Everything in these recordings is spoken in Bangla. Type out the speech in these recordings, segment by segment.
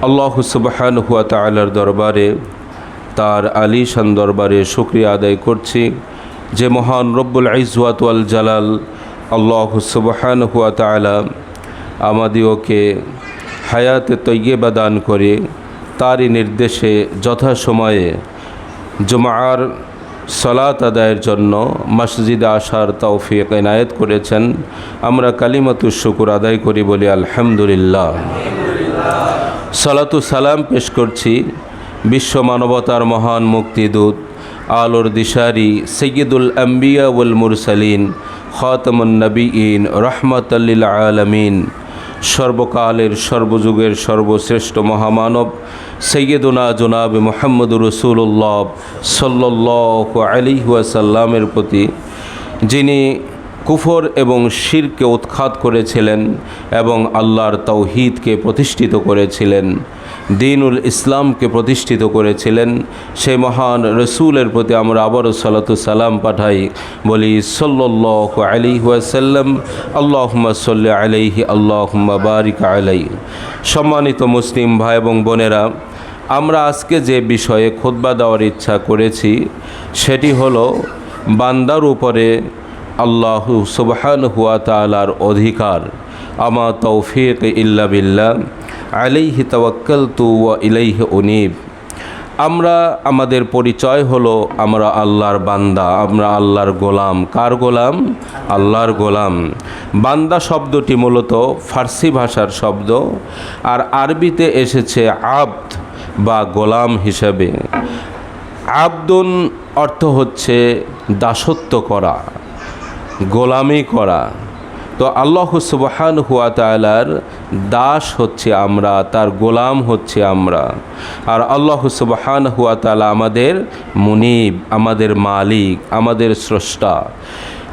আল্লাহ সুবহানাহু ওয়া তাআলার দরবারে, তার আলিশান দরবারে শুকরিয়া আদায় করছি যে মহান রব্বুল ইজ্জত ওয়াল জালাল আল্লাহ সুবহানাহু ওয়া তাআলা আমাদিওকে হায়াতে তৈয়্যিবা দান করে তারই নির্দেশে যথাসময়ে জুমার সালাত আদায়ের জন্য মসজিদে আসার তৌফিক এনায়েত করেছেন। আমরা কালিমাতুশ শুকর আদায় করি, বলি আলহামদুলিল্লাহ। সালাতু সালাম পেশ করছি বিশ্ব মানবতার মহান মুক্তিদূত, আলোর দিশারি, সৈয়দুল আম্বিয়া ওয়াল মুরসালিন, খাতামুন নবিয়্যিন, রাহমাতাল লিল আলামিন, সর্বকালের সর্বযুগের সর্বশ্রেষ্ঠ মহামানব সৈয়দুনা জনাব মুহাম্মদুর রাসূলুল্লাহ সাল্লাল্লাহু আলাইহি ওয়াসাল্লামের প্রতি, যিনি কুফর এবং শিরকে উৎখাত করেছিলেন এবং আল্লাহর তাওহীদকে প্রতিষ্ঠিত করেছিলেন, দ্বীনুল ইসলামকে প্রতিষ্ঠিত করেছিলেন, সেই মহান রসুলের প্রতি আমরা আবারও সালাতু সালাম পাঠাই, বলি সাল্লাল্লাহু আলাইহি ওয়াসাল্লাম, আল্লাহুম্মা সাল্লি আলাইহি, আল্লাহুম্মা বারিক আলাইহি। সম্মানিত মুসলিম ভাই এবং বোনেরা, আমরা আজকে যে বিষয়ে খুতবা দেওয়ার ইচ্ছা করেছি সেটি হলো বান্দার উপরে আল্লাহ সুবহানাহু ওয়া তাআলার অধিকার। আমা তৌফিক ইল্লা বিল্লাহ, আলাইহি তাওয়াক্কালতু ওয়া ইলাইহি উনীব। আমরা, আমাদের পরিচয় হলো আমরা আল্লাহর বান্দা, আমরা আল্লাহর গোলাম। কার গোলাম? আল্লাহর গোলাম। বান্দা শব্দটি মূলত ফার্সি ভাষার শব্দ, আর আরবিতে এসেছে আবদ বা গোলাম হিসাবে। আবদুন অর্থ হচ্ছে দাসত্ব করা, গোলামি করা। তো আল্লাহ সুবহানাহু ওয়া তাআলার দাস হচ্ছে আমরা, তার গোলাম হচ্ছে আমরা। আর আল্লাহ সুবহানাহু ওয়া তাআলা আমাদের মুনিব, আমাদের মালিক, আমাদের স্রষ্টা।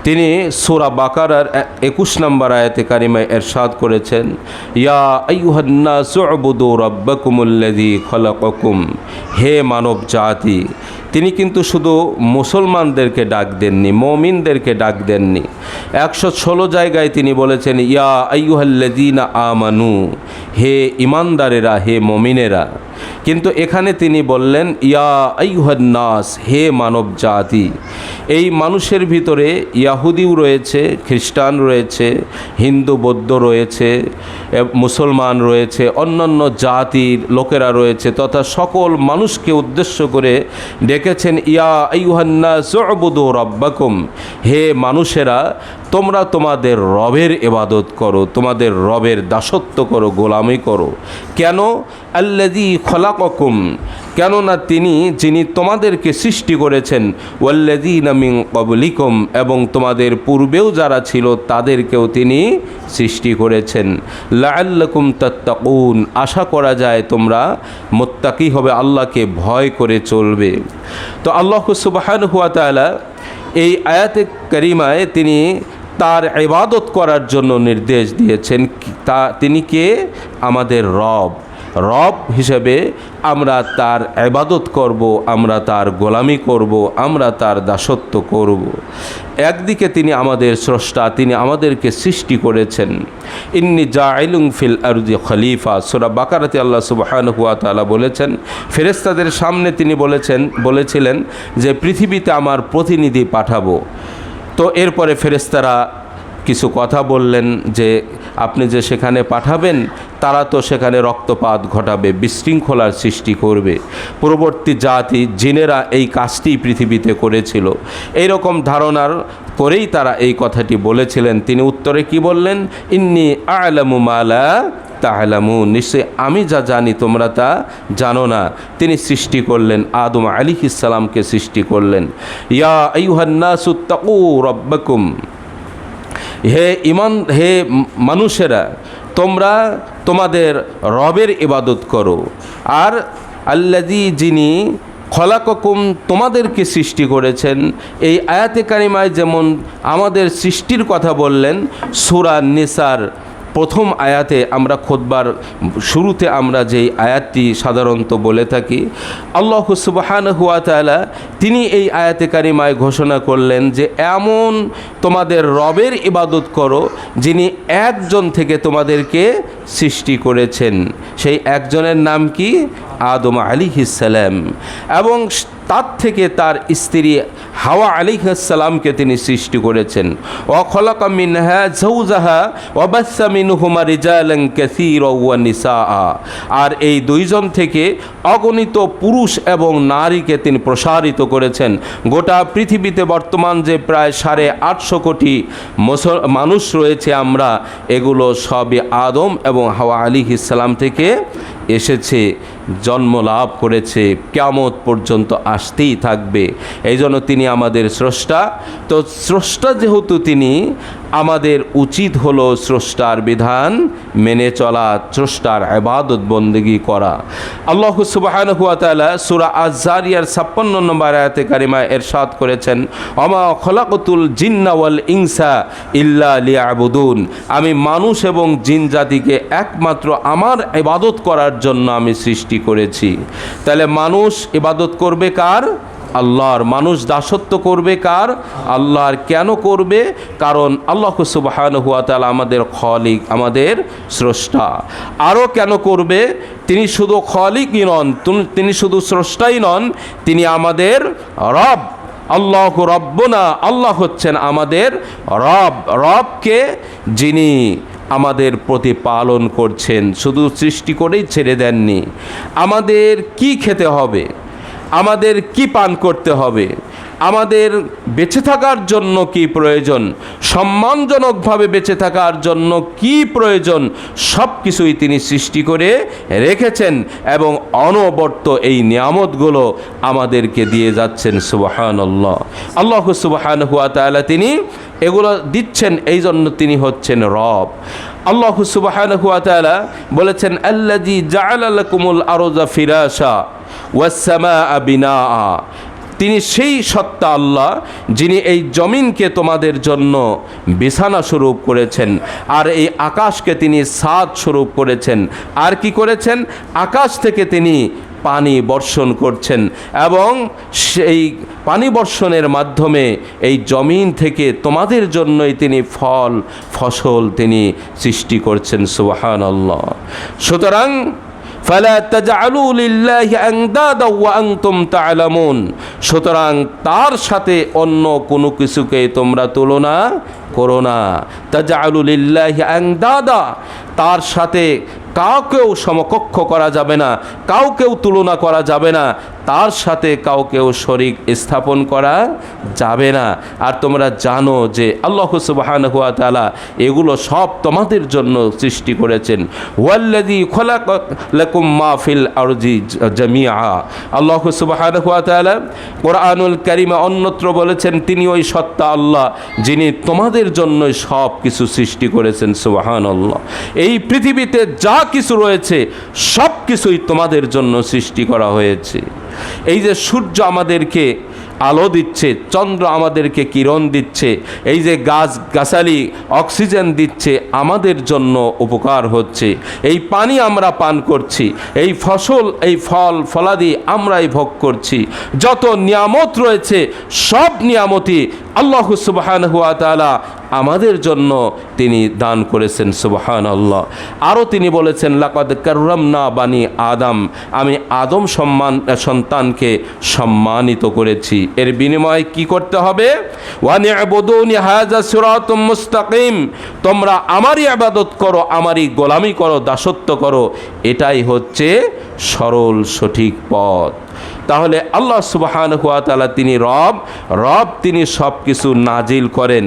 তিনি সূরা বাকারার 21 নম্বর আয়াতে কারিমায় ইরশাদ করেছেন, ইয়া আইয়ুহান নাসু উবুদু রাব্বাকুমুল্লাযী খালাকাকুম। হে মানব জাতি, তিনি কিন্তু শুধু মুসলমানদেরকে ডাক দেননি, মুমিনদেরকে ডাক দেননি। 116 জায়গায় তিনি বলেছেন ইয়া আইয়ুহাল্লাযীনা আমানু, হে ইমানদারেরা, হে মুমিনেরা। কিন্তু এখানে তিনি বললেন ইয়া আইয়ুহান নাস, হে মানব জাতি। এই মানুষের ভিতরে ইয়াহুদিও রয়েছে, খ্রিস্টান রয়েছে, হিন্দু বৌদ্ধ রয়েছে, মুসলমান রয়েছে, অন্যান্য জাতির লোকেরা রয়েছে, তথা সকল মানুষকে উদ্দেশ্য করে ডেকেছেন ইয়া আইয়ুহান নাস উবুদু রাব্বাকুম। হে মানুষেরা, তোমরা তোমাদের রবের ইবাদত করো, তোমাদের রবের দাসত্ব করো, গোলামি করো। কেন? আল্লাযী খলাকাকুম, কেননা তিনি যিনি তোমাদেরকে সৃষ্টি করেছেন, ওয়াল্লাযীনা মিন ক্বাবলিকুম, এবং তোমাদের পূর্বেও যারা ছিল তাদেরকেও তিনি সৃষ্টি করেছেন। লাআল্লাকুম তাত্তাকুন, আশা করা যায় তোমরা মুত্তাকি হবে, আল্লাহকে ভয় করে চলবে। তো আল্লাহ সুবহানাহু ওয়া তাআলা এই আয়াতে কারিমায় তিনি তার ইবাদত করার জন্য নির্দেশ দিয়েছেন। তিনি কে? আমাদের রব। রব হিসেবে আমরা তার ইবাদত করব, আমরা তার গোলামি করব, আমরা তার দাসত্ব করব। একদিকে তিনি আমাদের স্রষ্টা, তিনি আমাদেরকে সৃষ্টি করেছেন। ইন্নী জাইলুন ফিল আরদি খলিফা, সূরা বাকারাতে আল্লাহ সুবহানাহু ওয়া তাআলা বলেছেন, ফেরেশতাদের সামনে তিনি বলেছিলেন যে পৃথিবীতে আমার প্রতিনিধি পাঠাবো। তো এরপরে ফেরেশতারা কিছু কথা বললেন যে আপনি যে সেখানে পাঠাবেন তারা তো সেখানে রক্তপাত ঘটাবে, বিশৃঙ্খলার সৃষ্টি করবে। পূর্ববর্তী জাতি জিনেরা এই কাজটি পৃথিবীতে করেছিল, এই রকম ধারণার করেই তারা এই কথাটি বলেছিলেন। তিনি উত্তরে কি বললেন? ইন্নী আ'লামু মা লা তা'লামুন, নিশ্চয় আমি যা জানি তোমরা তা জানো না। তিনি সৃষ্টি করলেন, আদম আলাইহিস সালামকে সৃষ্টি করলেন। ইয়া আইয়ুহান নাসু তাকু রাব্বাকুম, হে মানুষেরা, তোমরা তোমাদের রবের ইবাদত করো। আর আল্লাযী, যিনি খলাকাকুম, তোমাদেরকে সৃষ্টি করেছেন। এই আয়াতে কারিমায় যেমন আমাদের সৃষ্টির কথা বললেন, সূরা নিসার প্রথম আয়াতে, আমরা খুতবার শুরুতে আমরা যেই আয়াতটি সাধারণত বলে থাকি, আল্লাহ সুবহানাহু ওয়া তাআলা তিনি এই আয়াতে কারিমায় ঘোষণা করলেন যে এমন তোমাদের রবের ইবাদত করো যিনি একজন থেকে তোমাদেরকে সৃষ্টি করেছেন। সেই একজনের নাম কি? আদম আলাইহিস সালাম। এবং তার থেকে তার স্ত্রী হাওয়া আলাইহিস সালামকে তিনি সৃষ্টি করেছেন। ওয়া খালাকা মিনহা যাওজাহা ওয়া বাসসা মিনহুমা রিজালান কাসীরা ওয়া নিসাআ। আর এই দুইজন থেকে অগণিত পুরুষ এবং নারীকে তিনি প্রসারিত করেছেন। গোটা পৃথিবীতে বর্তমান যে প্রায় 850 কোটি মানুষ রয়েছে আমরা, এগুলো সবই আদম এবং হাওয়া আলাইহিস সালাম থেকে এসেছে, জন্ম লাভ করেছে, কিয়ামত পর্যন্ত আসতেই থাকবে। এই জন্য তিনি আমাদের স্রষ্টা। তো স্রষ্টা যেহেতু তিনি, আমাদের উচিত হলো স্রষ্টার বিধান মেনে চলা, স্রষ্টার ইবাদত বন্দেগী করা। আল্লাহ সুবহানাহু ওয়া তাআলা সূরা আয-যারিয়ার 56 নম্বর আয়াতে কারিমায় ইরশাদ করেছেন, ওমা খলাকতুল জিন্না ওয়াল ইনসা ইল্লা লিয়াবুদুন। আমি মানুষ এবং জিন জাতিকে একমাত্র আমার ইবাদত করার জন্য আমি সৃষ্টি করেছি। তাহলে মানুষ ইবাদত করবে কার? আল্লাহর। মানুষ দাসত্ব করবে কার? আল্লাহর। কেন করবে? কারণ আল্লাহ সুবহানাহু ওয়া তাআলা আমাদের খালিক, আমাদের স্রষ্টা। আরও কেন করবে? তিনি শুধু খালিকই নন, তিনি শুধু স্রষ্টাই নন, তিনি আমাদের রব। আল্লাহ রব্বুনা, আল্লাহ হচ্ছেন আমাদের রব। রবকে যিনি আমাদের প্রতিপালন করছেন, শুধু সৃষ্টি করেই ছেড়ে দেননি। আমাদের কি খেতে হবে, আমাদের কি পান করতে হবে, আমাদের বেঁচে থাকার জন্য কি প্রয়োজন, সম্মানজনকভাবে বেঁচে থাকার জন্য কি প্রয়োজন, সব কিছুই তিনি সৃষ্টি করে রেখেছেন এবং অনবরত এই নিয়ামতগুলো আমাদেরকে দিয়ে যাচ্ছেন। সুবহানাল্লাহ। আল্লাহ সুবহানাহু ওয়া তাআলা তিনি এগুলো দিচ্ছেন, এই জন্য তিনি হচ্ছেন রব। আল্লাহ সুবহানাহু ওয়া তাআলা বলেছেন, আল্লাযী জাআলা লাকুমুল আরযা ফিরাশা ওয়াস সামাআ বিনাআ। তিনি সেই সত্তা আল্লাহ যিনি এই জমিনকে তোমাদের জন্য বিছানা স্বরূপ করেছেন, আর এই আকাশকে তিনি ছাদ স্বরূপ করেছেন। আর কি করেছেন? আকাশ থেকে তিনি পানি বর্ষণ করছেন এবং সেই পানি বর্ষণের মাধ্যমে এই জমিন থেকে তোমাদের জন্যই তিনি ফল ফসল তিনি সৃষ্টি করছেন। সুবহানাল্লাহ। সুতরাং ফালা তাজআলু লিল্লাহি আনদাদা ওয়া আনতুম তা'লামুন। সুতরাং তার সাথে অন্য কোনো কিছুকে তোমরা তুলনা করো না। তাজআলু লিল্লাহি আনদাদা, তার সাথে কাউকেও সমকক্ষ করা যাবে না, কাউকেও তুলনা করা যাবে না, তার সাথে কাউকেও শরীক স্থাপন করা যাবে না। আর তোমরা জানো যে আল্লাহ সুবহানাহু ওয়া তাআলা এগুলো সব তোমাদের জন্য সৃষ্টি করেছেন। ওয়াল্লাযী খালাকা লাকুম মা ফিল আরজি জামিআ। আল্লাহ সুবহানাহু ওয়া তাআলা কোরআনুল কারীমে অন্যত্র বলেছেন, তিনি ওই সত্তা আল্লাহ যিনি তোমাদের জন্য সব কিছু সৃষ্টি করেছেন। সুবহানাল্লাহ। এই পৃথিবীতে যা কিছু রয়েছে সব কিছুই তোমাদের জন্য সৃষ্টি করা হয়েছে। এই যে সূর্য আমাদেরকে আলো দিচ্ছে, চন্দ্র আমাদেরকে কিরণ দিচ্ছে, এই যে গাছগাছালি অক্সিজেন দিচ্ছে, আমাদের জন্য উপকার হচ্ছে। এই পানি আমরা পান করছি, এই ফসল, এই ফল ফলাদি আমরাই ভোগ করছি। যত নিয়ামত রয়েছে সব নিয়ামতই আল্লাহ সুবহানাহু ওয়া তাআলা আমাদের জন্য তিনি দান করেছেন। সুবহানাল্লাহ। আরও তিনি বলেছেন, লাকাদ কাররামনা বানি আদম, আমি আদম সন্তানকে সম্মানিত করেছি। এর বিনিময়ে কি করতে হবে? ওয়া নি'বুদুনি হাযা সিরাতুম মুস্তাকিম, তোমরা আমারই ইবাদত করো, আমারই গোলামি করো, দাসত্ব করো, এটাই হচ্ছে সরল সঠিক পথ। তাহলে আল্লাহ সুবহানাহু ওয়া তাআলা তিনি রব, তিনি সব কিছু নাজিল করেন।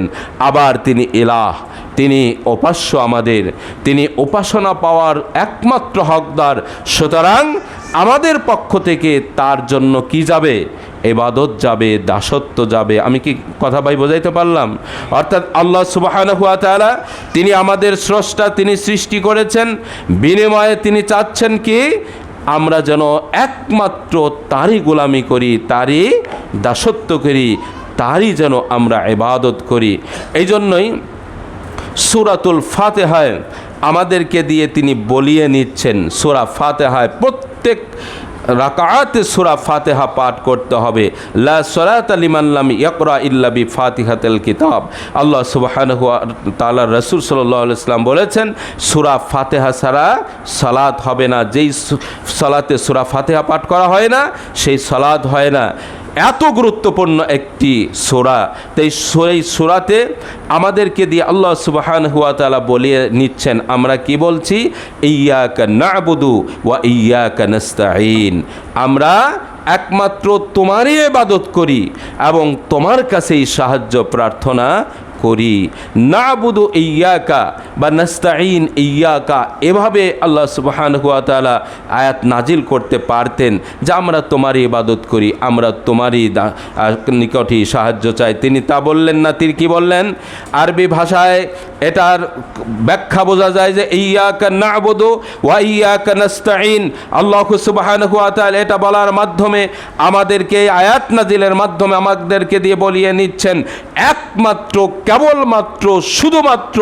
আবার তিনি ইলাহ, তিনি উপাস্য আমাদের, তিনি উপাসনা পাওয়ার একমাত্র হকদার। সুতরাং আমাদের পক্ষ থেকে তার জন্য কি যাবে? ইবাদত যাবে, দাসত্ব যাবে। আমি কি কথা ভাই বোঝাইতে পারলাম? অর্থাৎ আল্লাহ সুবহানাহু ওয়া তাআলা তিনি আমাদের স্রষ্টা, তিনি সৃষ্টি করেছেন, বিনিময়ে তিনি চাচ্ছেন কি? আমরা যেন একমাত্র তারই গোলামি করি, তারই দাসত্ব করি, তারই যেন আমরা ইবাদত করি। এই জন্যই সূরাতুল ফাতিহায় আমাদেরকে দিয়ে তিনি বলিয়ে নিচ্ছেন। সূরা ফাতিহায় প্রত্যেক রাকাতে সূরা ফাতিহা পাঠ করতে হবে। লা সালাতা লিমান লাম ইয়াকরা ইল্লা বিফাতিহাতিল কিতাব। আল্লাহ সুবহানাহু ওয়া তাআলা রাসূল সাল্লাল্লাহু আলাইহি ওয়াসাল্লাম বলেছেন সূরা ফাতিহা ছাড়া সালাত হবে না। যেই সালাতে সূরা ফাতিহা পাঠ করা হয় না সেই সালাত হয় না। এত গুরুত্বপূর্ণ একটি সূরা, তাই এই সূরাতে আমাদেরকে দিয়ে আল্লাহ সুবহানাহু ওয়া তাআলা বলিয়ে নিচ্ছেন আমরা কি বলছি, ইয়্যাকা না'বুদু ওয়া ইয়্যাকা নাস্তাঈন। আমরা একমাত্র তোমারই ইবাদত করি এবং তোমার কাছেই সাহায্য প্রার্থনা করি। না'বুদু ইয়্যাকা বা নাস্তাঈন ইয়্যাকা, এভাবে আল্লাহ সুবহানাহু ওয়া তাআলা আয়াত নাজিল করতে পারতেন যে আমরা তোমারই ইবাদত করি, আমরা তোমারই নিকটই সাহায্য চাই। তিনি তা বললেন না। তিনি কি বললেন? আরবি ভাষায় এটার ব্যাখ্যা বোঝা যায় যে ইয়্যাকা না'বুদু ওয়া ইয়্যাকা নাস্তাঈন। আল্লাহ সুবহানাহু ওয়া তাআলা এটা বলার মাধ্যমে আমাদেরকে আয়াত নাজিলের মাধ্যমে আমাদেরকে দিয়ে বলিয়ে নিচ্ছেন একমাত্র কেবলমাত্র শুধুমাত্র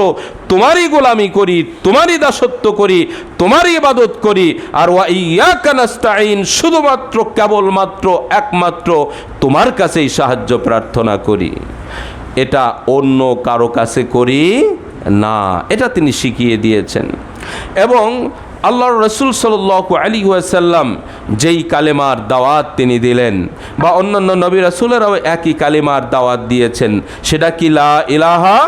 তোমারই গোলামি করি, তোমারই দাসত্ব করি, তোমারই ইবাদত করি। আর ওয়া ইয়্যাকা নাস্তাঈন, শুধুমাত্র কেবলমাত্র একমাত্র তোমার কাছেই সাহায্য প্রার্থনা করি। এটা অন্য কারো কাছে করি না, এটা তিনি শিখিয়ে দিয়েছেন। এবং আল্লাহর রাসূল সাল্লাল্লাহু আলাইহি ওয়াসাল্লাম যেই কালেমার দাওয়াত তিনি দিলেন বা অন্যান্য নবী রাসূলেরাও একই কালেমার দাওয়াত দিয়েছেন, সেটা কি লা ইলাহা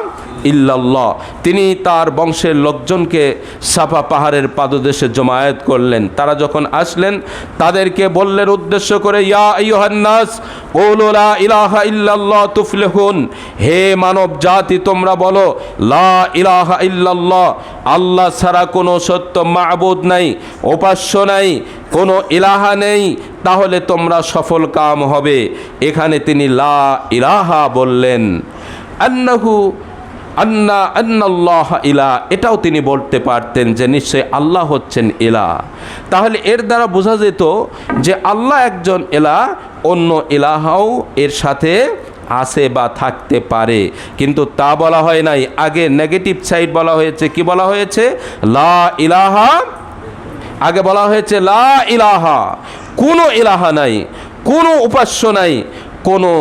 ইল্লাল্লাহ। তিনি তার বংশের লোকজনকে সাফা পাহাড়ের পাদদেশে জমায়েত করলেন। তারা যখন আসলেন তাদেরকে বললেন উদ্দেশ্য করে, ইয়া আইয়ুহান নাস কুলু লা ইলাহা ইল্লাল্লাহ তুফলিহুন। হে মানব জাতি, তোমরা বলো লা ইলাহা ইল্লাল্লাহ, আল্লাহ ছাড়া কোনো সত্য মাবুদ নাই, উপাস্য নাই, কোনো ইলাহা নেই, তাহলে তোমরা সফল কাম হবে। এখানে তিনি লা ইলাহা বললেন। আন্নাল্লাহ ইলাহ, এটাও তিনি বলতে পারতেন যে নিশ্চয় আল্লাহ হচ্ছেন ইলাহ। তাহলে এর দ্বারা বোঝা যেত যে আল্লাহ একজন ইলাহ, অন্য ইলাহাও এর সাথে আছে বা থাকতে পারে, কিন্তু তা বলা হয় নাই। আগে নেগেটিভ সাইড বলা হয়েছে। কি বলা হয়েছে? লা ইলাহা। আগে বলা হয়েছে লা ইলাহা, কোনো ইলাহা নাই, কোনো উপাস্য নাই, কোনো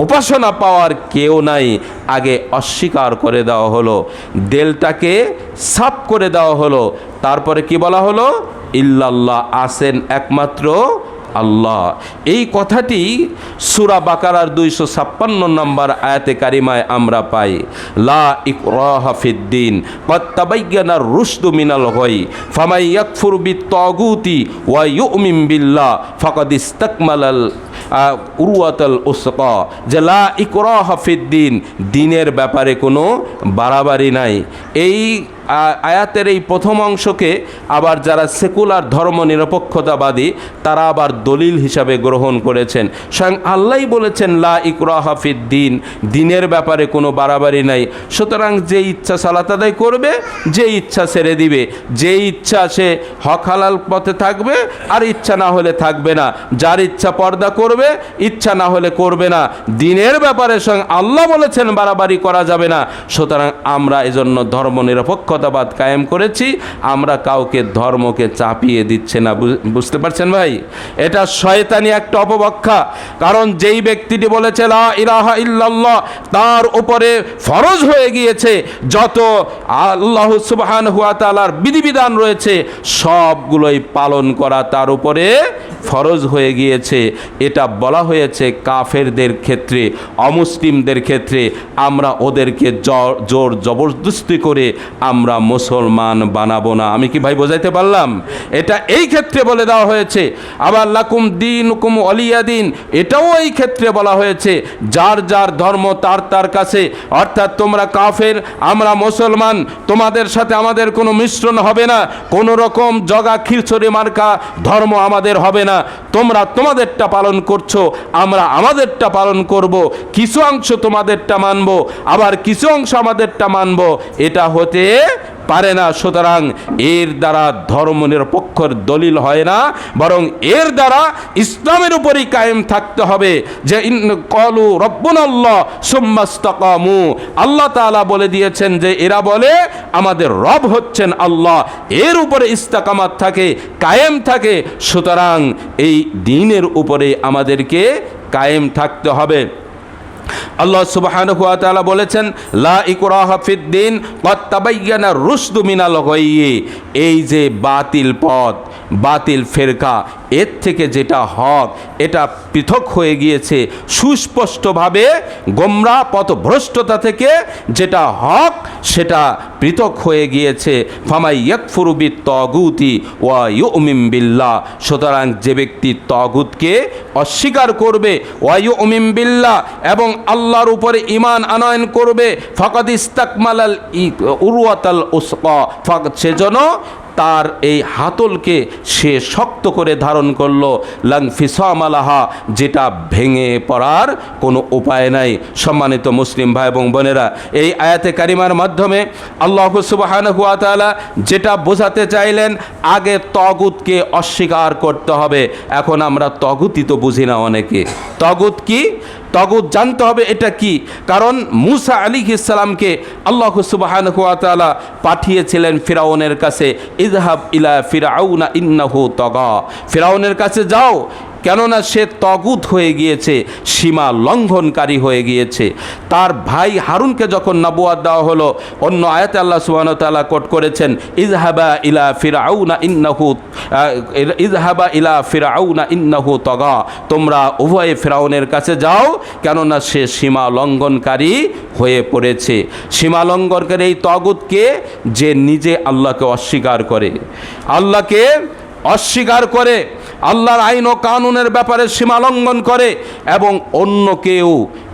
উপাসনা পাওয়ার কেউ নাই। আগে অস্বীকার করে দেওয়া হলো, দেলটাকে সাফ করে দেওয়া হলো। তারপরে কি বলা হলো? ইল্লাল্লাহ, আছেন একমাত্র আল্লাহ। এই কথাটি সূরা বাকারার 256 নম্বর আয়াতে কারিমায় আমরা পাই। লা ইকরাহা ফিদ্দিন ক্বাদ তাবায়্যানার রুশদু মিনাল গাই ফামান ইয়াকফুর বিত-তাগুতি ওয়া ইউমিন বিল্লাহ ফাকাদ ইসতাকমালাল উরওয়াতুল উসকা। যে লা ইকরাহা ফিদ্দিন, দিনের ব্যাপারে কোনো বাড়াবাড়ি নাই। এই আয়াতের এই প্রথম অংশকে আবার যারা সেকুলার ধর্ম নিরপেক্ষতাবাদী তারা আবার দলিল হিসাবে গ্রহণ করেছেন। স্বয়ং আল্লাহই বলেছেন লা ইকরাহা ফিদ্দিন, দিনের ব্যাপারে কোনো বাড়াবাড়ি নাই। সুতরাং যে ইচ্ছা সালাত আদায় করবে, যে ইচ্ছা ছেড়ে দিবে, যে ইচ্ছা সে হক হালাল পথে থাকবে আর ইচ্ছা না হলে থাকবে না, যার ইচ্ছা পর্দা করবে, ইচ্ছা না হলে করবে না। দিনের ব্যাপারে স্বয়ং আল্লাহ বলেছেন বাড়াবাড়ি করা যাবে না। সুতরাং আমরা এজন্য ধর্ম নিরপেক্ষতাবাদ কায়েম করেছি। আমরা কাউকে ধর্মকে চাপিয়ে দিচ্ছে না। বুঝতে পারছেন ভাই? এটা শয়তানি একটা অপব্যাখ্যা। কারণ যেই ব্যক্তিটি বলেছে লা ইলাহা ইল্লাল্লাহ, তার উপরে ফরজ হয়ে গিয়েছে যত আল্লাহ সুবহানাহু ওয়া তাআলার বিধিবিধান রয়েছে সবগুলোই পালন করা তার উপরে ফরজ হয়ে গিয়েছে। এটা বলা হয়েছে কাফেরদের ক্ষেত্রে, অমুসলিমদের ক্ষেত্রে। আমরা ওদেরকে জোর জবরদস্তি করে আমরা মুসলমান বানাবো না। আমি কি ভাই বোঝাইতে পারলাম? এটা এই ক্ষেত্রে বলে দেওয়া হয়েছে। আবার লাকুম দীনুকুম ওয়ালিয়া দিন, এটাও এই ক্ষেত্রে বলা হয়েছে যার যার ধর্ম তার তার কাছে। অর্থাৎ তোমরা কাফের, আমরা মুসলমান, তোমাদের সাথে আমাদের কোনো মিশ্রণ হবে না, কোনো রকম জগা খিরছড়ি মার্কা ধর্ম আমাদের হবে না। তোমরা তোমাদেরটা পালন করছো, আমরা আমাদেরটা পালন করব। কিছু অংশ তোমাদেরটা মানব, আবার কিছু অংশ আমাদেরটা মানব। এটা হতে পারে না। সুতরাং এর দ্বারা ধর্মনিরপেক্ষর দলিল হয় না, বরং এর দ্বারা ইসলামের উপরই কায়েম থাকতে হবে। যে ক্বালু রব্বুনাল্লাহ সুম্মা ইসতাকামু, আল্লাহ তাআলা বলে দিয়েছেন যে এরা বলে আমাদের রব হচ্ছেন আল্লাহ, এর উপরে ইস্তেকামাত থাকে, কায়েম থাকে। সুতরাং এই দ্বীনের উপরে আমাদেরকে কায়েম থাকতে হবে। আল্লাহ সুবহানাহু ওয়া তাআলা বলেছেন লা ইকরাহা ফিদ্দিন ক্বাদ তাবায়্যানা রুশদু মিনাল গায়য়্যি, এই যে বাতিল পথ, বাতিল ফেরকা, এর থেকে যেটা হক এটা পৃথক হয়ে গিয়েছে সুস্পষ্টভাবে। গোমরা পথভ্রষ্টতা থেকে যেটা হক সেটা পৃথক হয়ে গিয়েছে। ফামাই ইয়াকফুরু বিত-তাগুতি ওয়া ইউমিন বিল্লাহ, সুতরাং যে ব্যক্তি তাগুতকে অস্বীকার করবে, ওয়া ইউমিন বিল্লাহ, এবং আল্লাহর উপরে ঈমান আনয়ন করবে, ফাকাদ ইস্তাকমালাল উরওয়াতাল উসকা, সেজন্য তার এই হাতলকে সে শক্ত করে ধারণ করলো, লাং ফিসামালাহা, যেটা ভেঙে পড়ার কোনো উপায় নাই। সম্মানিত মুসলিম ভাই এবং বোনেরা, এই আয়াতে কারিমার মাধ্যমে আল্লাহ সুবহানাহু ওয়া তাআলা যেটা বোঝাতে চাইলেন, আগে তাগুতকে অস্বীকার করতে হবে। এখন আমরা তাগুতই তো বুঝি না অনেকে। তাগুত কি? তাগুত জানতে হবে এটা কি। কারণ মূসা আলাইহিস সালামকে আল্লাহ সুবহানাহু ওয়া তাআলা পাঠিয়েছিলেন ফিরাউনের কাছে, ইযহাব ইলা ফিরআউনা ইন্নাহু তাগা, ফিরাউনের কাছে যাও, কেননা সে তাগুত হয়ে গিয়েছে, সীমা লঙ্ঘনকারী হয়ে গিয়েছে। তার ভাই হারুনকে যখন নবুয়াত দেওয়া হলো, অন্য আয়াতে আল্লাহ সুবহানাহু ওয়া তাআলা কোট করেছেন ইযহাবা ইলা ফিরআউনা ইন্নাহু তাগা, তোমরা উভয়ে ফিরআউনের কাছে যাও, কেননা সে সীমা লঙ্ঘনকারী হয়ে পড়েছে। সীমা লঙ্ঘনকারী এই তাগুতকে, যে নিজে আল্লাহকে অস্বীকার করে, আল্লাহকে অস্বীকার করে, আল্লাহর আইন ও কানুনের ব্যাপারে সীমা লঙ্ঘন করে, এবং অন্যকেও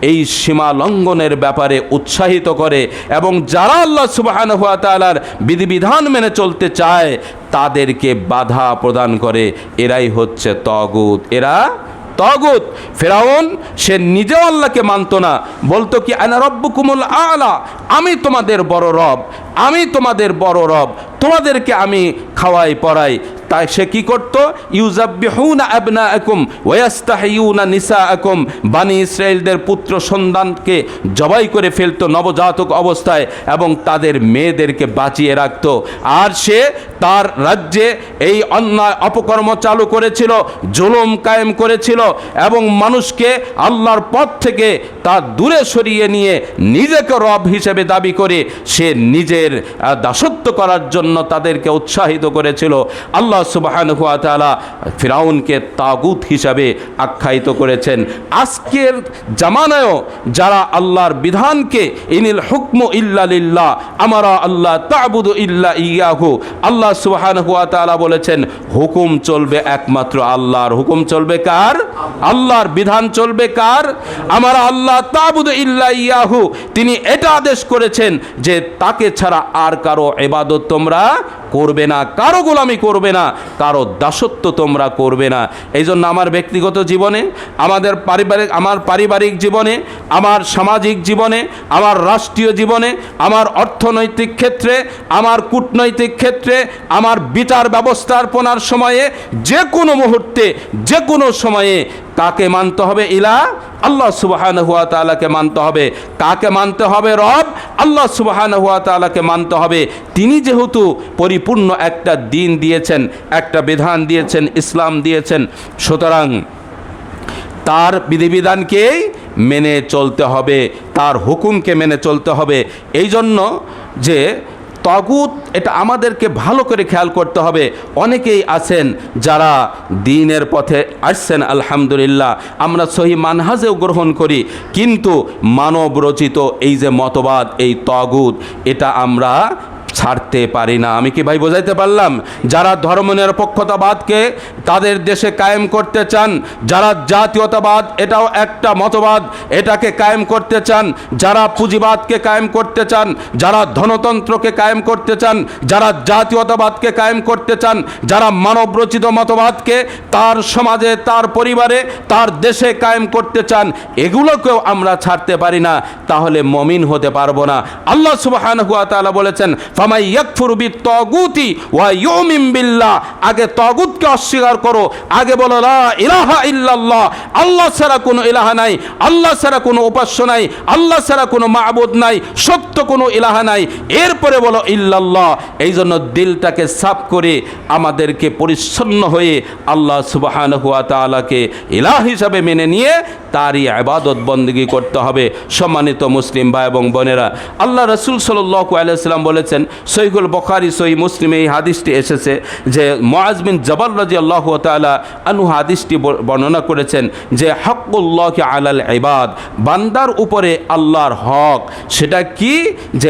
এই সীমা লঙ্ঘনের ব্যাপারে উৎসাহিত করে, এবং যারা আল্লাহ সুবহানাহু ওয়া তাআলার বিধিবিধান মেনে চলতে চায় তাদেরকে বাধা প্রদান করে, এরাই হচ্ছে তাগুত। এরা তাগুত। ফিরাউন সে নিজেও আল্লাহকে মানত না, বলতো কি আনা রব্বুকুমুল আলা, আমি তোমাদের বড় রব, আমি তোমাদের বড় রব, তোমাদেরকে আমি খাওয়াই পড়াই। তাই সে কি করত? ইউযাব্বিহুনা আবনাআকুম ওয়া ইস্তাহয়ুনা নিসাআকুম, বানি ইসরাইলদের পুত্র সন্তানকে জবাই করে ফেলতো নবজাতক অবস্থায়, এবং তাদের মেয়েদেরকে বাঁচিয়ে রাখত। আর সে তার রাজ্যে এই অন্যায় অপকর্ম চালু করেছিল, জুলুম কায়েম করেছিল, এবং মানুষকে আল্লাহর পথ থেকে তা দূরে সরিয়ে নিয়ে নিজেকে রব হিসেবে দাবি করে সে নিজের দাসত্ব করার জন্য তাদেরকে উৎসাহিত করেছিল। আল্লাহ সুবহানাহু ওয়া তাআলা ফিরাউনকে তাগুত হিসাবে আখ্যায়িত করেছেন। আজকের জামানায়ও যারা আল্লাহর বিধানকে ইনিল হুকমু ইল্লা লিল্লাহ আমারা আল্লাহ তা'বুদু ইল্লা ইয়াহু, আল্লাহ সুবহানাহু ওয়া তাআলা বলেছেন হুকুম চলবে একমাত্র আল্লাহর। হুকুম চলবে কার? আল্লাহর। বিধান চলবে কার? আমারা আল্লাহ তা'বুদু ইল্লা ইয়াহু, তিনি এটা আদেশ করেছেন যে তাকে ছাড়া আর কারো ইবাদত তোমরা করবে না, কারো গোলামি করবে না, কারো দাসত্ব তোমরা করবে না। এই জন্য আমার ব্যক্তিগত জীবনে, আমার পারিবারিক জীবনে, আমার সামাজিক জীবনে, আমার রাষ্ট্রীয় জীবনে, আমার অর্থনৈতিক ক্ষেত্রে, আমার কূটনৈতিক ক্ষেত্রে, আমার বিচার ব্যবস্থাপনার সময়ে, যে কোনো মুহূর্তে, যে কোনো সময়ে কাকে মানতে হবে? ইলা আল্লাহ সুবহানাহু ওয়া তাআলাকে মানতে হবে। কাকে মানতে হবে? রব আল্লাহ সুবহানাহু ওয়া তাআলাকে মানতে হবে। তিনি যেহেতু পরিপূর্ণ একটা দ্বীন দিয়েছেন, একটা বিধান দিয়েছেন, ইসলাম দিয়েছেন, সুতরাং তার বিধিবিধানকেই মেনে চলতে হবে, তার হুকুমকে মেনে চলতে হবে। এই জন্য যে তাগুত, এটা আমাদেরকে ভালো করে খেয়াল করতে হবে। অনেকেই আছেন যারা দ্বীনের পথে আসছেন, আলহামদুলিল্লাহ, আমরা সহি মানহাজেও গ্রহণ করি, কিন্তু মানব রচিত এই যে মতবাদ, এই তাগুত, এটা আমরা ছাড়তে পারি না। আমি কি ভাই বোঝাইতে পারলাম? যারা ধর্মনিরপেক্ষতাবাদকে তাদের দেশে কায়েম করতে চান, যারা জাতীয়তাবাদ, এটাও একটা মতবাদ, এটাকে কায়েম করতে চান, যারা পুঁজিবাদকে কায়েম করতে চান, যারা ধনতন্ত্রকে কায়েম করতে চান, যারা জাতীয়তাবাদকে কায়েম করতে চান, যারা মানবরচিত মতবাদকে তার সমাজে, তার পরিবারে, তার দেশে কায়েম করতে চান, এগুলোকেও আমরা ছাড়তে পারি না, তাহলে মুমিন হতে পারবো না। আল্লাহ সুবহানাহু ওয়া তাআলা বলেছেন ওয়ামাই ইয়াকফুরু বিত-তাগুতি ওয়া ইউমিন বিল্লাহ, আগে তাগুতকে অস্বীকার করো, আগে বলো লা ইলাহা ইল্লাল্লাহ, আল্লাহ ছাড়া কোনো ইলাহা নাই, আল্লাহ ছাড়া কোনো উপাস্য নাই, আল্লাহ ছাড়া কোনো মাবুদ নাই, সত্য কোনো ইলাহা নাই, এরপরে বলো ইল্লাল্লাহ। এই জন্য দিলটাকে সাফ করে আমাদেরকে পরিচ্ছন্ন হয়ে আল্লাহ সুবহানাহু ওয়া তাআলাকে ইলাহ হিসাবে মেনে নিয়ে তারই ইবাদত বন্দেগী করতে হবে। সম্মানিত মুসলিম ভাই এবং বোনেরা, আল্লাহ রাসূল সাল্লাল্লাহু আলাইহি ওয়াসাল্লাম বলেছেন, সহিহুল বুখারী সহিহ মুসলিমে এই হাদিসটি এসেছে যে মুআজ বিন জাবাল রাদিয়াল্লাহু তাআলা আনহু হাদিসটি বর্ণনা করেছেন যে হকুল্লাহি আলাল ইবাদ, বান্দার উপরে আল্লাহর হক, সেটা কি যে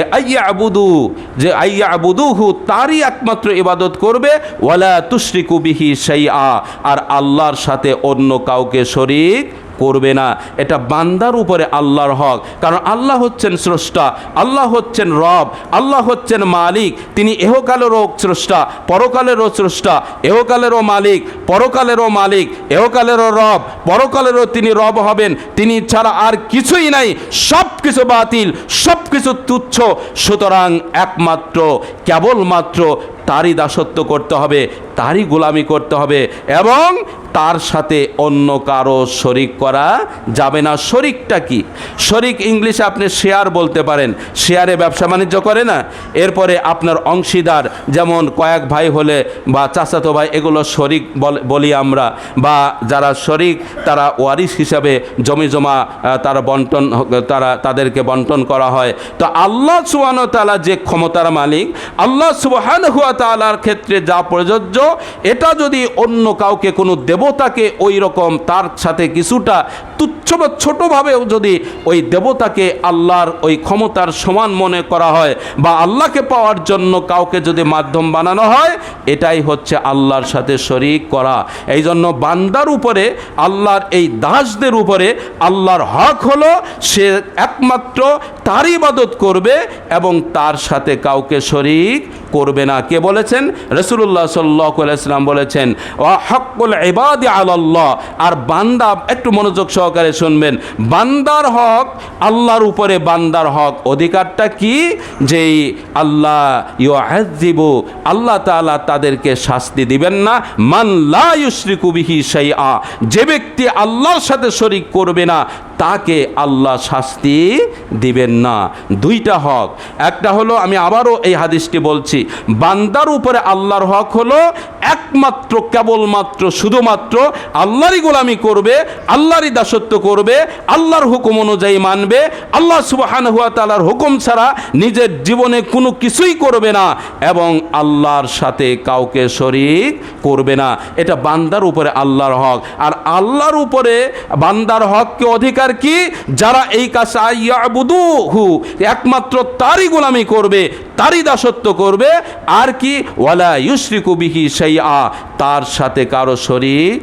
আইয়াবুদুহু, তারই একমাত্র ইবাদত করবে, ওয়ালা তুশরিকু বিহি শাইআ, আর আল্লাহর সাথে অন্য কাউকে শরীক করবে না। এটা বান্দার উপরে আল্লাহর হক, কারণ আল্লাহ হচ্ছেন স্রষ্টা, আল্লাহ হচ্ছেন রব, আল্লাহ হচ্ছেন মালিক। তিনি এহকালেরও স্রষ্টা, পরকালেরও স্রষ্টা, এহকালেরও মালিক, পরকালেরও মালিক, এহকালেরও রব, পরকালেরও তিনি রব হবেন। তিনি ছাড়া আর কিছুই নাই, সব কিছু বাতিল, সব কিছু তুচ্ছ। সুতরাং একমাত্র কেবলমাত্র তারই দাসত্ব করতে হবে, তারই গোলামি করতে হবে, এবং তার সাথে অন্য কারো শরিক করা যাবে না। শরিকটা কি? শরিক ইংলিশে আপনি শেয়ার বলতে পারেন, শেয়ারে ব্যবসা বাণিজ্য করে না, এরপরে আপনার অংশীদার, যেমন কয়েক ভাই হলে বা চাচাতো ভাই, এগুলো শরিক বলি আমরা, বা যারা শরিক তারা ওয়ারিশ হিসাবে জমি জমা তারা বন্টন, তাদেরকে বন্টন করা হয়। তো আল্লাহ সুবহানাহু ওয়া তাআলা যে ক্ষমতার মালিক, আল্লাহ সুবহানাহু ওয়া তাআলার ক্ষেত্রে যা প্রযোজ্য, এটা যদি অন্য কাউকে, কোনো দেবতাকে ওই রকম তার সাথে কিছুটা তুচ্ছ বা ছোটোভাবেও যদি ওই দেবতাকে আল্লাহর ওই ক্ষমতার সমান মনে করা হয়, বা আল্লাহকে পাওয়ার জন্য কাউকে যদি মাধ্যম বানানো হয়, এটাই হচ্ছে আল্লাহর সাথে শরীক করা। এই জন্য বান্দার উপরে, আল্লাহর এই দাসদের উপরে আল্লাহর হক হলো সে একমাত্র তারই ইবাদত করবে এবং তার সাথে কাউকে শরীক করবে না। কে বলেছেন? রাসূলুল্লাহ সাল্লাল্লাহু আলাইহি ওয়াসাল্লাম বলেছেন, ওয়া হাক্কুল ইবাদি আলাল্লাহ। আর বান্দা, একটু মনোযোগ সহকারে শুনবেন, বান্দার হক, আল্লাহর উপরে বান্দার হক, অধিকারটা কি? যে আল্লাহ ইউআযিবু, আল্লাহ তাআলা তাদেরকে শাস্তি দিবেন না, মান লা ইউশরিকু বিহি শাইআ, যে ব্যক্তি আল্লাহর সাথে শরীক করবে না তাকে আল্লাহ শাস্তি দিবেন না। দুইটা হক, একটা হলো, আমি আবারও এই হাদিসটি বলছি, বান্দার উপরে আল্লাহর হক হলো একমাত্র কেবলমাত্র শুধুমাত্র আল্লাহরই গোলামি করবে, আল্লাহরই দাসত্ব করবে, আল্লাহর হুকুম অনুযায়ী মানবে, আল্লাহ সুবহানাহু ওয়া তাআলার হুকুম ছাড়া নিজের জীবনে কোনো কিছুই করবে না, এবং আল্লাহর সাথে কাউকে শরীক করবে না। এটা বান্দার উপরে আল্লাহর হক। আর আল্লাহর উপরে বান্দার হককে অধিকার কি? যারা এই কাজ ইয়াবুদুহু, একমাত্র তারই গোলামি করবে, তারই দাসত্ব করবে, আর কি ওয়ালা ইউশরিকু বিহি শাইআ, তার সাথে কারো শরীক,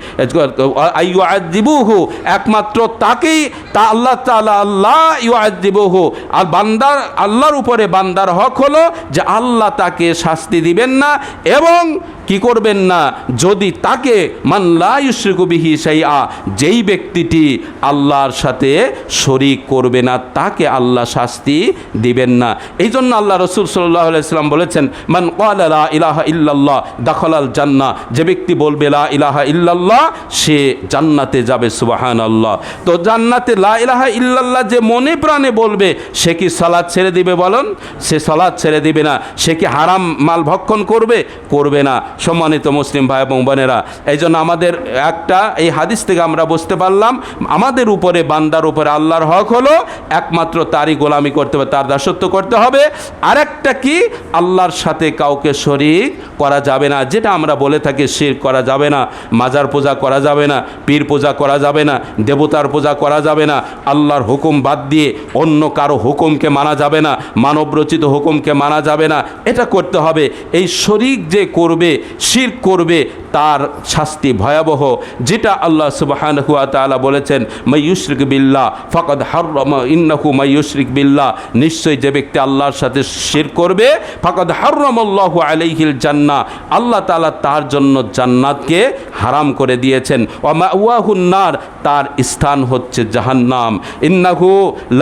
ইউআযিবুহু, একমাত্র তাকেই, তা আল্লাহ তাআলা, আল্লাহ ইউআযিবুহু। আর বান্দার, আল্লাহর উপরে বান্দার হক হলো যে আল্লাহ তাকে শাস্তি দিবেন না এবং কি করবেন না, যদি তাকে, মান লা ইউশরিকু বিহি শাইআ, যেই ব্যক্তিটি আল্লাহর সাথে শরীক করবে না তাকে আল্লাহ শাস্তি দিবেন না। এই জন্য আল্লাহ রাসূল সাল্লাল্লাহু আলাইহি ওয়াসাল্লাম বলেছেন, মান ক্বালা লা ইলাহা ইল্লাল্লাহ দাখালাল জান্নাহ, যে ব্যক্তি বলবে লা ইলাহা ইল্লাল্লাহ সে জান্নাতে যাবে। সুবহানাল্লাহ। তো জান্নাতে লা ইলাহা ইল্লাল্লাহ যে মনে প্রাণে বলবে, সে কি সালাত ছেড়ে দিবে? বলুন, সে সালাত ছেড়ে দিবে না। সে কি হারাম মাল ভক্ষণ করবে? করবে না। সম্মানিত মুসলিম ভাই এবং বোনেরা, এই জন্য আমাদের একটা, এই হাদিস থেকে আমরা বুঝতে পারলাম, আমাদের উপরে, বান্দার উপরে আল্লাহর হক হলো একমাত্র তারই গোলামি করতে হবে, তার দাসত্ব করতে হবে। আরেকটা কি? আল্লাহর সাথে কাউকে শরীক করা যাবে না, যেটা আমরা বলে থাকি শিরক করা যাবে না, মাজার পূজা করা যাবে না, পীর পূজা করা যাবে না, দেবতার পূজা করা যাবে না, আল্লাহর হুকুম বাদ দিয়ে অন্য কারো হুকুমকে মানা যাবে না, মানবরচিত হুকুমকে মানা যাবে না, এটা করতে হবে। এই শরীক যে করবে, শিরক করবে, তার শাস্তি ভয়াবহ, যেটা আল্লাহ সুবহানাহু ওয়া তাআলা বলেছেন, মাই ইউশরিক বিল্লাহ ফাকাদ হাররামা, ইন্নাহু মাই ইউশরিক বিল্লাহ, নিশ্চয়ই যে ব্যক্তি আল্লাহর সাথে শিরক করবে, ফাকাদ হাররামাল্লাহু আলাইহিল জান্নাহ, আল্লাহ তাআলা তার জন্য জান্নাতকে হারাম করে দিয়েছেন, ওয়া মাওয়াহুন নার, তার স্থান হচ্ছে জাহান্নাম। ইন্নাহু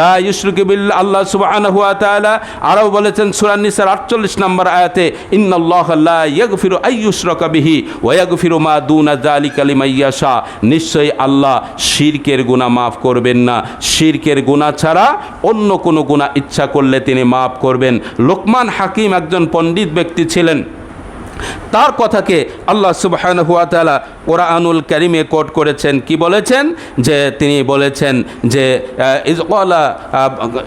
লা ইউশরিকু বিল্লাহ, আল্লাহ সুবহানাহু ওয়া তাআলা আরও বলেছেন সূরা নিসার 48 নম্বর আয়াতে, ইন্নাল্লাহা লা ইয়াগফিরু আইয়ুশরাকা বিহি ওয়া ইয়াগফিরু মা দুনা যালিকা লিমান ইয়াশা, নিশ্চয়ই আল্লাহ শিরকের গুনাহ মাফ করবেন না, শিরকের গুনাহ ছাড়া অন্য কোনো গুনাহ ইচ্ছা করলে তিনি মাফ করবেন। লোকমান হাকিম একজন পণ্ডিত ব্যক্তি ছিলেন, তার কথাকে আল্লাহ সুবহানাহু ওয়া তাআলা কোরআনুল কারীমে কোট করেছেন। কি বলেছেন? যে তিনি বলেছেন যে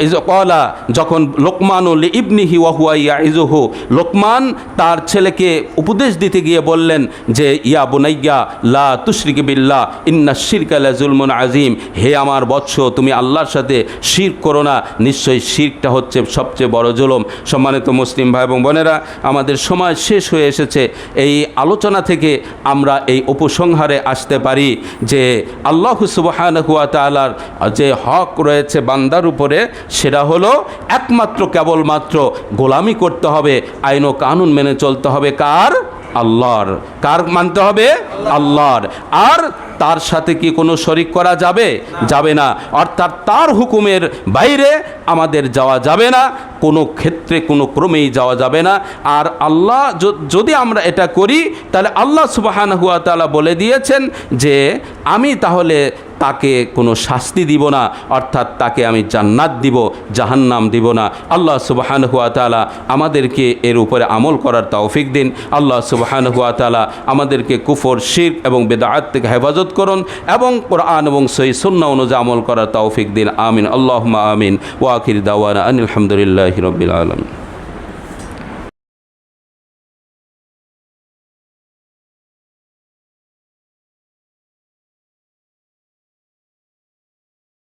ইজকালা, যখন লোকমানুল ইবনিহি ওয়া হুয়া ইয়াইজুহু, লোকমান তার ছেলেকে উপদেশ দিতে গিয়ে বললেন যে ইয়া বুনাইয়া লা তুশরিক বিল্লাহ ইন্নাশ শিরকা লাযুলমুন আযীম, হে আমার বৎস তুমি আল্লাহর সাথে শিরক করো না, নিশ্চয়ই শিরকটা হচ্ছে সবচেয়ে বড় জুলুম। সম্মানিত মুসলিম ভাই এবং বোনেরা, আমাদের সময় শেষ হয়ে এসেছে। এই আলোচনা থেকে আমরা এই উপসংহারে আসতে পারি যে আল্লাহ সুবহানাহু ওয়া তাআলার যে হক রয়েছে বান্দার উপরে, সেটা হলো একমাত্র কেবলমাত্র গোলামি করতে হবে, আইন ও কানুন মেনে চলতে হবে। কার? আল্লাহর। কার মানতে হবে? আল্লাহর। আর তার সাথে কি কোনো শরিক করা যাবে? যাবে না। অর্থাৎ তার হুকুমের বাইরে আমাদের যাওয়া যাবে না, কোনো ক্ষেত্রে কোনো ক্রমেই যাওয়া যাবে না। আর আল্লাহ যদি আমরা এটা করি, তাহলে আল্লাহ সুবহানাহু ওয়া তাআলা বলে দিয়েছেন যে আমি তাহলে তাকে কোনো শাস্তি দিব না, অর্থাৎ তাকে আমি জান্নাত দিব, জাহান্নাম দিব না। আল্লাহ সুবহানাহু ওয়া তাআলা আমাদেরকে এর উপরে আমল করার তৌফিক দিন। আল্লাহ সুবহানাহু ওয়া তাআলা আমাদেরকে কুফর, শিরক এবং বিদআত থেকে হেফাজত করুন এবং কোরআন এবং সহিহ সুন্নাহ অনুযায়ী আমল করার তৌফিক দিন। আমিন, আল্লাহুম্মা আমিন। ওয়া আখির দাওয়ানা আনিল হামদুলিল্লাহি রাব্বিল আলামিন।